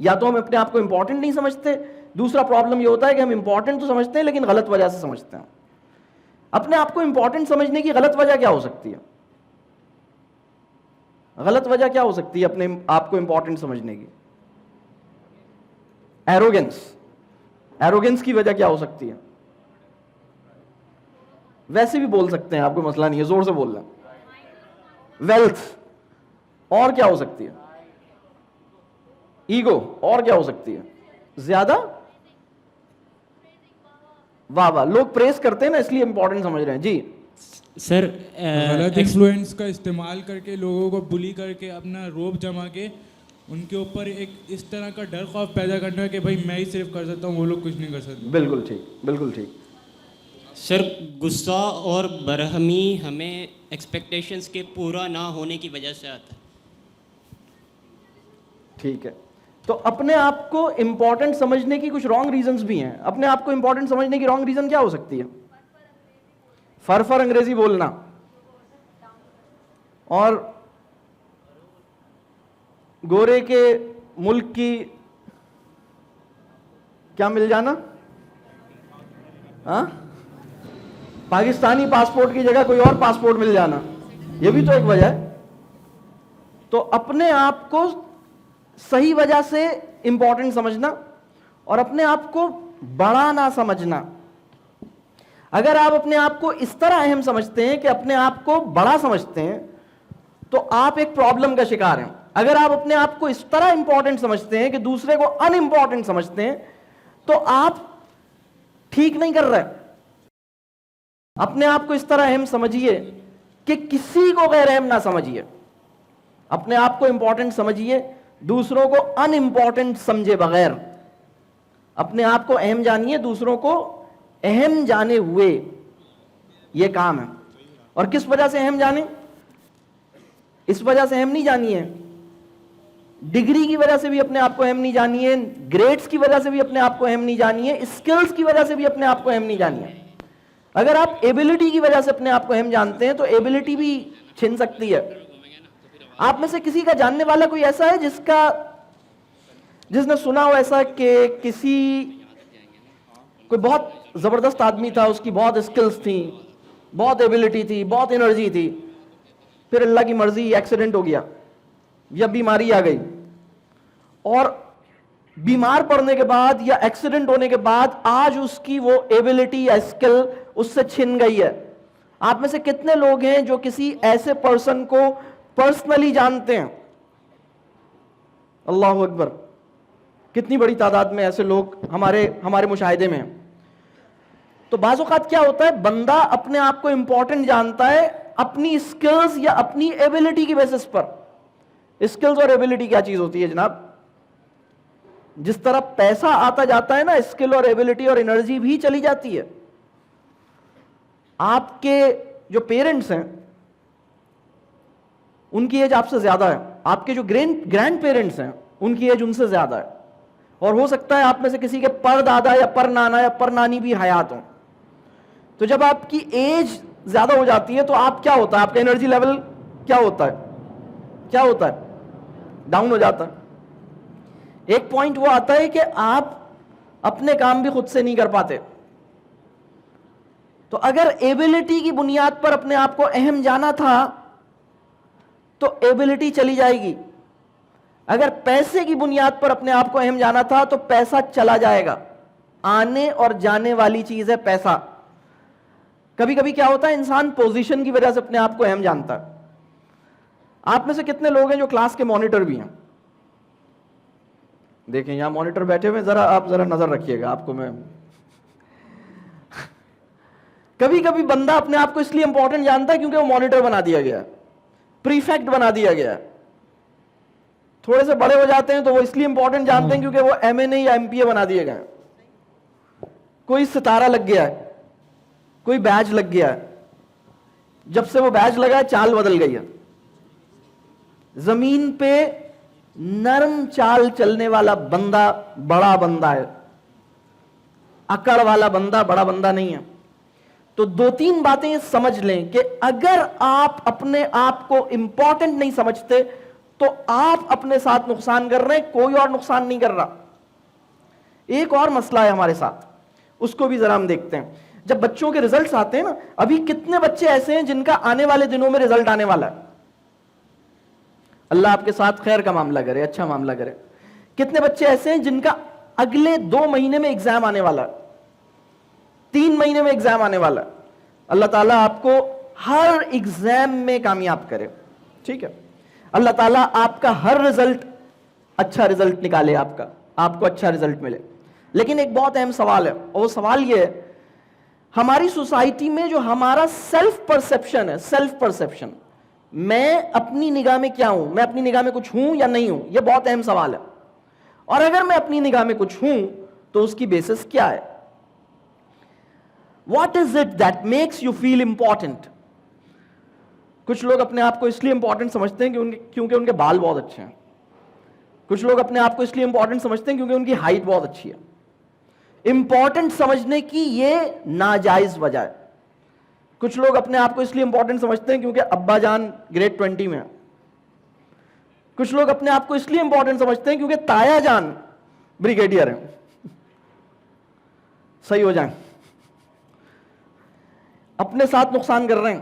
یا تو ہم اپنے آپ کو امپورٹنٹ نہیں سمجھتے, دوسرا پرابلم یہ ہوتا ہے کہ ہم امپورٹنٹ تو سمجھتے ہیں لیکن غلط وجہ سے سمجھتے ہیں. اپنے آپ کو امپورٹنٹ سمجھنے کی غلط وجہ کیا ہو سکتی ہے؟ غلط وجہ کیا ہو سکتی ہے اپنے آپ کو امپورٹنٹ سمجھنے کی؟ ایروگنس کی وجہ کیا ہو سکتی ہے؟ ویسے بھی بول سکتے ہیں, آپ کو مسئلہ نہیں ہے, زور سے بول رہے ہیں. ویلتھ. اور کیا ہو سکتی ہے؟ ایگو. اور کیا ہو سکتی ہے؟ زیادہ واہ واہ, لوگ پریز کرتے ہیں نا اس لیے امپورٹنٹ سمجھ رہے ہیں. جی سر, غلط انفلوئنس کا استعمال کر کے, لوگوں کو بلی کر کے, اپنا روب جما کے ان کے اوپر ایک اس طرح کا ڈر خوف پیدا کرنا کہ بھائی میں ہی صرف کر سکتا ہوں, وہ لوگ کچھ نہیں کر سکتے. بالکل ٹھیک, بالکل ٹھیک. سر, غصہ اور برہمی ہمیں ایکسپیکٹیشنز کے پورا نہ ہونے کی وجہ سے آتا ہے. ٹھیک ہے, تو اپنے آپ کو امپورٹنٹ سمجھنے کی کچھ رانگ ریزنز بھی ہیں. اپنے آپ کو امپورٹنٹ سمجھنے کی رانگ ریزن کیا ہو سکتی ہے؟ فر انگریزی بولنا اور گورے کے ملک کی کیا مل جانا, ہاں, پاکستانی پاسپورٹ کی جگہ کوئی اور پاسپورٹ مل جانا, یہ بھی تو ایک وجہ ہے. تو اپنے آپ کو صحیح وجہ سے امپورٹنٹ سمجھنا اور اپنے آپ کو بڑا نہ سمجھنا. اگر آپ اپنے آپ کو اس طرح اہم سمجھتے ہیں کہ اپنے آپ کو بڑا سمجھتے ہیں تو آپ ایک پرابلم کا شکار ہیں. اگر آپ اپنے آپ کو اس طرح امپورٹنٹ سمجھتے ہیں کہ دوسرے کو ان امپورٹنٹ سمجھتے ہیں تو آپ ٹھیک نہیں کر رہے. اپنے آپ کو اس طرح اہم سمجھیے کہ کسی کو غیر اہم نہ سمجھیے. اپنے آپ کو امپورٹنٹ سمجھیے, دوسروں کو ان امپورٹنٹ سمجھے بغیر. اپنے آپ کو اہم جانیے, دوسروں کو اہم جانے ہوئے. یہ کام ہے. اور کس وجہ سے اہم جانیں؟ اس وجہ سے اہم نہیں جانیے, ڈگری کی وجہ سے بھی اپنے آپ کو اہم نہیں جانیے, گریڈز کی وجہ سے بھی اپنے آپ کو اہم نہیں جانیے, اسکلز کی وجہ سے بھی اپنے آپ کو اہم نہیں جانیے. اگر آپ ایبلٹی کی وجہ سے اپنے آپ کو اہم جانتے ہیں تو ایبلٹی بھی چھن سکتی ہے. آپ میں سے کسی کا جاننے والا کوئی ایسا ہے جس نے سنا ہو ایسا کہ کسی کوئی بہت زبردست آدمی تھا, اس کی بہت اسکلز تھیں, بہت ایبلٹی تھی, بہت انرجی تھی, پھر اللہ کی مرضی ایکسیڈنٹ ہو گیا یا بیماری آ گئی, اور بیمار پڑنے کے بعد یا ایکسیڈنٹ ہونے کے بعد آج اس کی وہ ایبلٹی یا اسکل اس سے چھن گئی ہے. آپ میں سے کتنے لوگ ہیں جو کسی ایسے پرسن کو پرسنلی جانتے ہیں؟ اللہ اکبر, کتنی بڑی تعداد میں ایسے لوگ ہمارے مشاہدے میں ہیں. تو بعض اوقات کیا ہوتا ہے, بندہ اپنے آپ کو امپورٹنٹ جانتا ہے اپنی اسکلز یا اپنی ایبلٹی کی بیسس پر. اسکلز اور ایبلٹی کیا چیز ہوتی ہے جناب؟ جس طرح پیسہ آتا جاتا ہے نا, اسکل اور ایبلٹی اور انرجی بھی چلی جاتی ہے. آپ کے جو پیرنٹس ہیں ان کی ایج آپ سے زیادہ ہے, آپ کے جو گرینڈ پیرنٹس ہیں ان کی ایج ان سے زیادہ ہے, اور ہو سکتا ہے آپ میں سے کسی کے پر دادا یا پر نانا یا پر نانی بھی حیات ہوں. تو جب آپ کی ایج زیادہ ہو جاتی ہے تو آپ کیا ہوتا ہے, آپ کا انرجی لیول کیا ہوتا ہے, ڈاؤن ہو جاتا ہے. ایک پوائنٹ وہ آتا ہے کہ آپ اپنے کام بھی خود سے نہیں کر پاتے. تو اگر ایبلٹی کی بنیاد پر اپنے آپ کو اہم جانا تھا تو ایبلٹی چلی جائے گی. اگر پیسے کی بنیاد پر اپنے آپ کو اہم جانا تھا تو پیسہ چلا جائے گا. آنے اور جانے والی چیز ہے پیسہ. کبھی کبھی کیا ہوتا ہے, انسان پوزیشن کی وجہ سے اپنے آپ کو اہم جانتا ہے. آپ میں سے کتنے لوگ ہیں جو کلاس کے مانیٹر بھی ہیں؟ دیکھیں یہاں مانیٹر بیٹھے ہوئے, آپ ذرا نظر رکھیے گا, آپ کو میں کبھی کبھی بندہ اپنے آپ کو اس لیے امپورٹنٹ جانتا ہے کیونکہ وہ مانیٹر بنا دیا گیا, پریفیکٹ بنا دیا گیا. تھوڑے سے بڑے ہو جاتے ہیں تو وہ اس لیے امپورٹنٹ جانتے ہیں کیونکہ وہ ایم این اے یا ایم پی اے بنا دیے گئے. کوئی ستارہ لگ گیا ہے, کوئی بیج لگ گیا ہے, جب سے وہ بیج لگا ہے چال بدل گئی ہے. زمین پہ نرم چال چلنے والا بندہ بڑا بندہ ہے, اکڑ والا بندہ بڑا بندہ نہیں ہے. تو دو تین باتیں سمجھ لیں کہ اگر آپ اپنے آپ کو امپورٹنٹ نہیں سمجھتے تو آپ اپنے ساتھ نقصان کر رہے ہیں, کوئی اور نقصان نہیں کر رہا. ایک اور مسئلہ ہے ہمارے ساتھ, اس کو بھی ذرا ہم دیکھتے ہیں. جب بچوں کے ریزلٹس آتے ہیں نا, ابھی کتنے بچے ایسے ہیں جن کا آنے والے دنوں میں ریزلٹ آنے والا ہے, اللہ آپ کے ساتھ خیر کا معاملہ کرے, اچھا معاملہ کرے. کتنے بچے ایسے ہیں جن کا اگلے 2 مہینے میں ایگزام آنے والا ہے, 3 مہینے میں ایگزام آنے والا ہے. اللہ تعالیٰ آپ کو ہر ایگزام میں کامیاب کرے, ٹھیک ہے. اللہ تعالیٰ آپ کا ہر رزلٹ اچھا رزلٹ نکالے, آپ کو اچھا رزلٹ ملے. لیکن ایک بہت اہم سوال ہے, اور وہ سوال یہ ہے, ہماری سوسائٹی میں جو ہمارا سیلف پرسیپشن ہے, سیلف پرسیپشن, میں اپنی نگاہ میں کیا ہوں, میں اپنی نگاہ میں کچھ ہوں یا نہیں ہوں, یہ بہت اہم سوال ہے. اور اگر میں اپنی نگاہ میں کچھ ہوں تو اس کی بیسس کیا ہے؟ What is it that makes you feel important? کچھ لوگ اپنے آپ کو اس لیے امپورٹنٹ سمجھتے ہیں کیونکہ ان کے بال بہت اچھے ہیں. کچھ لوگ اپنے آپ کو اس لیے امپورٹنٹ سمجھتے ہیں کیونکہ ان کی ہائٹ بہت اچھی ہے. امپورٹنٹ سمجھنے کی یہ ناجائز وجہ ہے. کچھ لوگ اپنے آپ کو اس لیے امپورٹنٹ سمجھتے ہیں کیونکہ ابا جان گریڈ 20 میں ہے. کچھ لوگ اپنے آپ کو اس لیے امپورٹنٹ سمجھتے ہیں کیونکہ تایا جان بریگیڈیئر ہیں. صحیح ہو جائیں. اپنے ساتھ نقصان کر رہے ہیں.